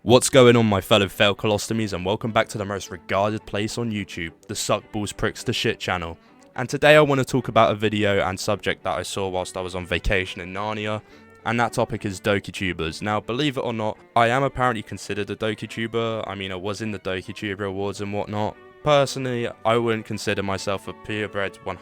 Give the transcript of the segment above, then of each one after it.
What's going on, my fellow failed colostomies, and welcome back to the most regarded place on YouTube, the Suckballs Pricks the Shit channel. And today I want to talk about a video and subject that I saw whilst I was on vacation in Narnia, and that topic is DokiTubers. Now, believe it or not, I am apparently considered a DokiTuber. I mean, I was in the DokiTuber awards and whatnot. Personally, I wouldn't consider myself a purebred 100%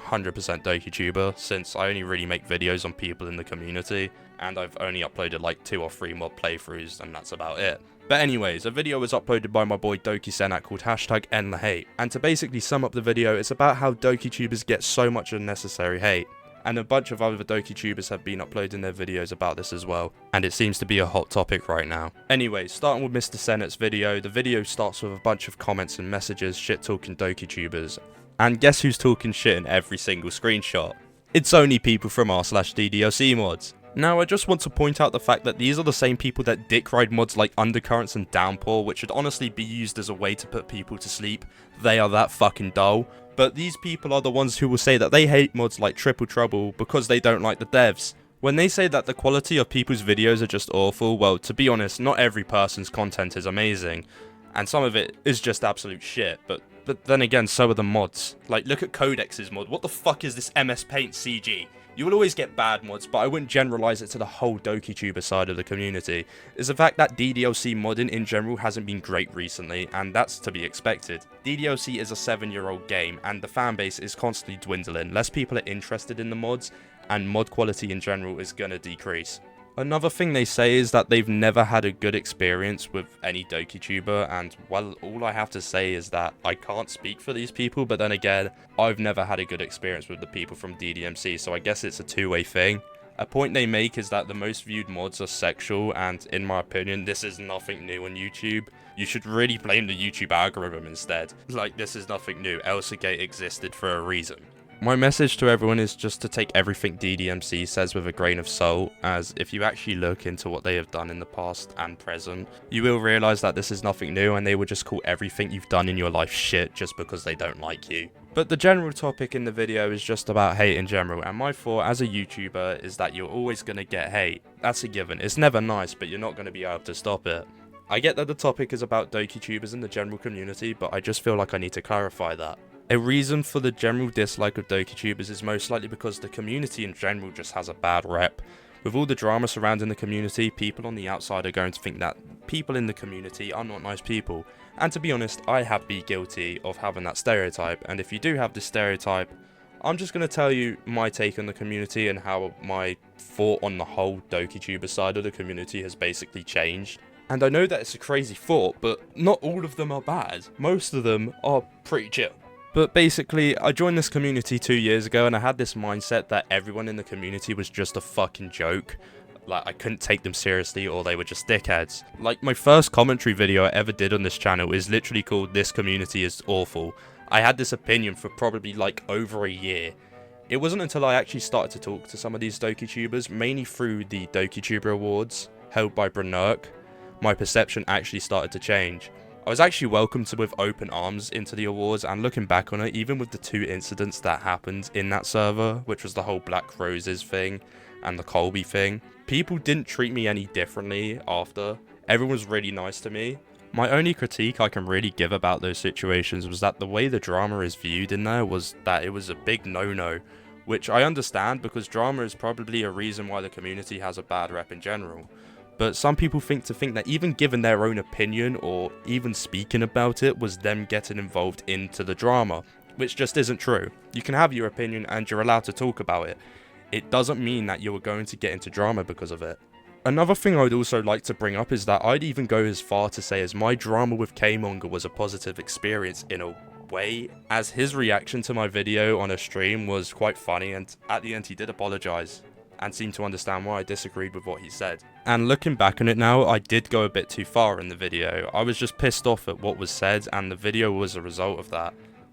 DokiTuber, since I only really make videos on people in the community, and I've only uploaded like 2 or 3 mod playthroughs, and that's about it. But anyways, a video was uploaded by my boy Doki Senat called #EndTheHate, and to basically sum up the video, it's about how DokiTubers get so much unnecessary hate. And a bunch of other DokiTubers have been uploading their videos about this as well, and it seems to be a hot topic right now. Anyways, starting with Mr. Senat's video, the video starts with a bunch of comments and messages shit-talking DokiTubers. And guess who's talking shit in every single screenshot? It's only people from r/DDLC mods. Now, I just want to point out the fact that these are the same people that dick ride mods like Undercurrents and Downpour, which should honestly be used as a way to put people to sleep. They are that fucking dull. But these people are the ones who will say that they hate mods like Triple Trouble because they don't like the devs. When they say that the quality of people's videos are just awful, well, to be honest, not every person's content is amazing. And some of it is just absolute shit, but then again, so are the mods. Like, look at Codex's mod. What the fuck is this MS Paint CG? You will always get bad mods, but I wouldn't generalise it to the whole DokiTuber side of the community. It's the fact that DDLC modding in general hasn't been great recently, and that's to be expected. DDLC is a 7-year-old game, and the fanbase is constantly dwindling. Less people are interested in the mods, and mod quality in general is gonna decrease. Another thing they say is that they've never had a good experience with any DokiTuber, and well, all I have to say is that I can't speak for these people, but then again, I've never had a good experience with the people from DDMC, so I guess it's a two-way thing. A point they make is that the most viewed mods are sexual, and in my opinion, this is nothing new on YouTube. You should really blame the YouTube algorithm instead. Like, this is nothing new, Elsagate existed for a reason. My message to everyone is just to take everything DDMC says with a grain of salt, as if you actually look into what they have done in the past and present, you will realise that this is nothing new and they will just call everything you've done in your life shit just because they don't like you. But the general topic in the video is just about hate in general, and my thought as a YouTuber is that you're always going to get hate. That's a given. It's never nice, but you're not going to be able to stop it. I get that the topic is about DokiTubers in the general community, but I just feel like I need to clarify that. A reason for the general dislike of DokiTubers is most likely because the community in general just has a bad rep. With all the drama surrounding the community, people on the outside are going to think that people in the community are not nice people. And to be honest, I have been guilty of having that stereotype, and if you do have this stereotype, I'm just going to tell you my take on the community and how my thought on the whole DokiTuber side of the community has basically changed. And I know that it's a crazy thought, but not all of them are bad. Most of them are pretty chill. But basically, I joined this community 2 years ago, and I had this mindset that everyone in the community was just a fucking joke. Like, I couldn't take them seriously, or they were just dickheads. Like, my first commentary video I ever did on this channel is literally called "This Community is Awful." I had this opinion for probably like over a year. It wasn't until I actually started to talk to some of these DokiTubers, mainly through the DokiTuber Awards held by Brunnerk, my perception actually started to change. I was actually welcomed with open arms into the awards, and looking back on it, even with the 2 incidents that happened in that server, which was the whole Black Roses thing and the Colby thing, people didn't treat me any differently after. Everyone was really nice to me. My only critique I can really give about those situations was that the way the drama is viewed in there was that it was a big no-no, which I understand because drama is probably a reason why the community has a bad rep in general. But some people think that even giving their own opinion or even speaking about it was them getting involved into the drama, which just isn't true. You can have your opinion and you're allowed to talk about it. It doesn't mean that you're going to get into drama because of it. Another thing I'd also like to bring up is that I'd even go as far to say as my drama with K-Monger was a positive experience in a way, as his reaction to my video on a stream was quite funny, and at the end he did apologise and seemed to understand why I disagreed with what he said. And looking back on it now, I did go a bit too far in the video. I was just pissed off at what was said, and the video was a result of that.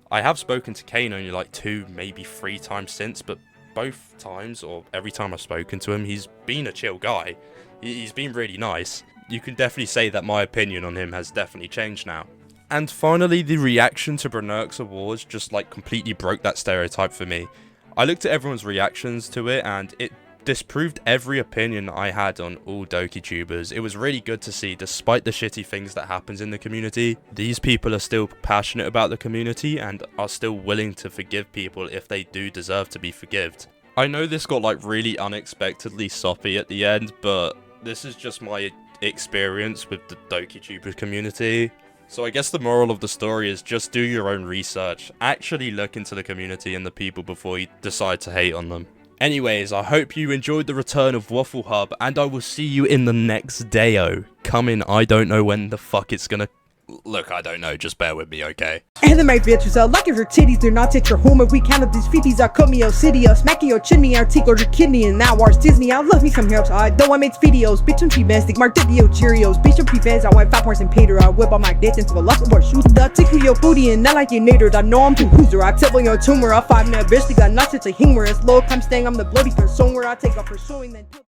I have spoken to Kane only like 2, maybe 3 times since, but both times, or every time I've spoken to him, he's been a chill guy. He's been really nice. You can definitely say that my opinion on him has definitely changed now. And finally, the reaction to Brunnerk's awards just like completely broke that stereotype for me. I looked at everyone's reactions to it, and it disproved every opinion I had on all DokiTubers. It was really good to see, despite the shitty things that happens in the community, these people are still passionate about the community and are still willing to forgive people if they do deserve to be forgived. I know this got like really unexpectedly soppy at the end, but this is just my experience with the DokiTuber community. So I guess the moral of the story is just do your own research. Actually look into the community and the people before you decide to hate on them. Anyways, I hope you enjoyed the return of Waffle Hub, and I will see you in the next day-o. Coming, I don't know when the fuck it's gonna... Look, I don't know, just bear with me, okay? And then my bitches out like if your titties do not touch your home. If we count up these fifties, I cut me out city, smack your chinny, I tickle your kidney, and now ours Disney. I love me some here outside, though I made videos. Bitch, I'm domestic, Mark Didio Cheerios. Bitch, I'm prevents, I want 5 points and Peter. I whip on my dicks into a lots of more shoes. I tickle your booty and not like you nadered. I know I'm too hooser, I tell your tumor. I 5 minute bitch, got not such a humor. It's low, I'm staying, I'm the bloody person where I take up pursuing then.